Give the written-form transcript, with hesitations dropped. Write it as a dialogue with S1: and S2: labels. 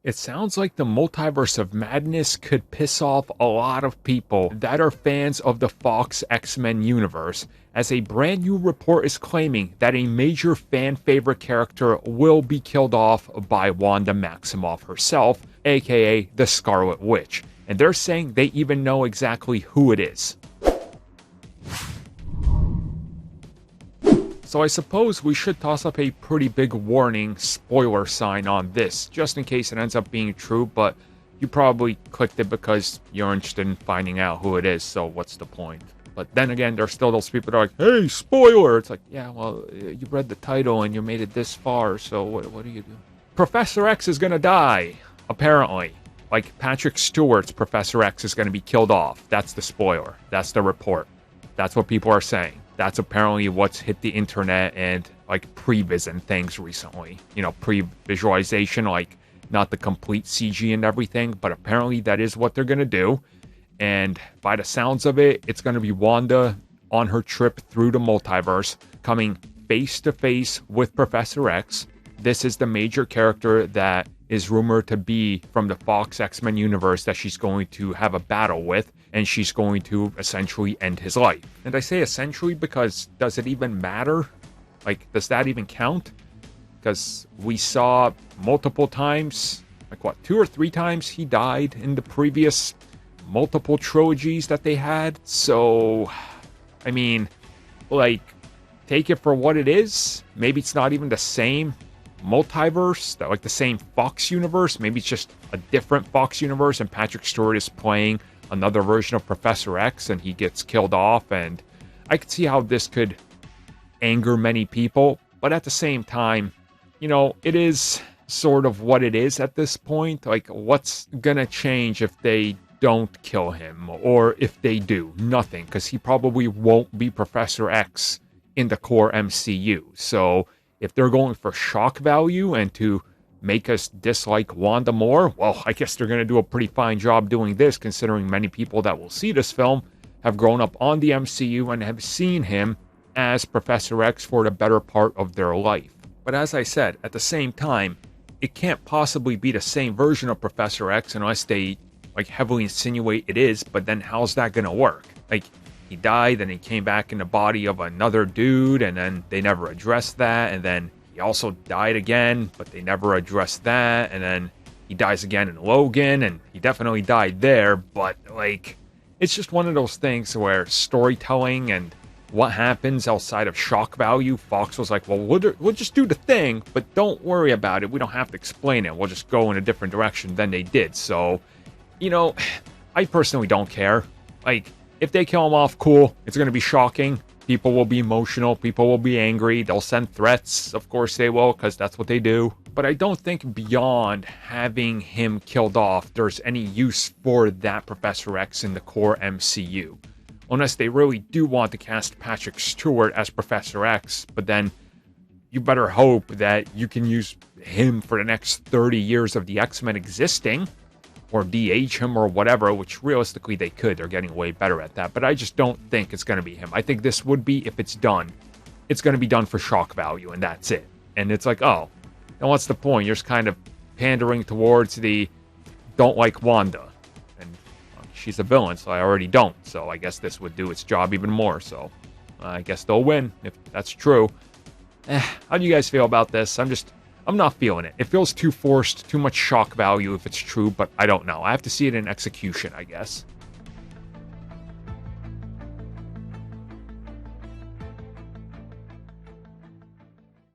S1: It sounds like the Multiverse of Madness could piss off a lot of people that are fans of the Fox X-Men universe, as a brand new report is claiming that a major fan favorite character will be killed off by Wanda Maximoff herself, aka the Scarlet Witch. And they're saying they even know exactly who it is. So I suppose we should toss up a pretty big warning spoiler sign on this, just in case it ends up being true, but you probably clicked it because you're interested in finding out who it is, so what's the point? But then again, there's still those people that are like, hey, spoiler! It's like, yeah, well, you read the title and you made it this far, so what do you do? Professor X is gonna die, apparently. Like, Patrick Stewart's Professor X is gonna be killed off. That's the spoiler. That's the report. That's what people are saying. That's apparently what's hit the internet and like previs and things recently. You know, pre-visualization, like not the complete CG and everything, but apparently that is what they're going to do. And by the sounds of it, it's going to be Wanda on her trip through the multiverse, coming face to face with Professor X. This is the major character that is rumored to be from the Fox X-Men universe that she's going to have a battle with, and she's going to essentially end his life. And I say essentially because does it even matter? Like, does that even count? Because we saw multiple times, like what, 2 or 3 times he died in the previous multiple trilogies that they had. So, I mean, like, take it for what it is. Maybe it's not even the same multiverse, like the same Fox universe. Maybe it's just a different Fox universe and Patrick Stewart is playing another version of Professor X and he gets killed off. And I could see how this could anger many people, but at the same time, you know, it is sort of what it is at this point. Like, what's gonna change if they don't kill him, or if they do? Nothing, because he probably won't be Professor X in the core MCU. So if they're going for shock value and to make us dislike Wanda more, well, I guess they're going to do a pretty fine job doing this, considering many people that will see this film have grown up on the MCU and have seen him as Professor X for the better part of their life. But as I said, at the same time, it can't possibly be the same version of Professor X unless they like heavily insinuate it is, but then how's that going to work? Like, he died, and he came back in the body of another dude, and then they never addressed that, and then he also died again, but they never addressed that, and then he dies again in Logan, and he definitely died there, but, like, it's just one of those things where storytelling and what happens outside of shock value, Fox was like, well, we'll just do the thing, but don't worry about it, we don't have to explain it, we'll just go in a different direction than they did. So, you know, I personally don't care. Like, if they kill him off, cool. It's going to be shocking. People will be emotional. People will be angry. They'll send threats. Of course they will, because that's what they do. But I don't think beyond having him killed off, there's any use for that Professor X in the core MCU. Unless they really do want to cast Patrick Stewart as Professor X, but then you better hope that you can use him for the next 30 years of the X-Men existing, or de-age him or whatever, which realistically they could. They're getting way better at that. But I just don't think it's going to be him. I think this would be, if it's done, it's going to be done for shock value, and that's it. And it's like, oh, then what's the point? You're just kind of pandering towards the don't like Wanda. And she's a villain, so I already don't. So I guess this would do its job even more. So I guess they'll win, if that's true. How do you guys feel about this? I'm not feeling it. It feels too forced, too much shock value if it's true, but I don't know. I have to see it in execution, I guess.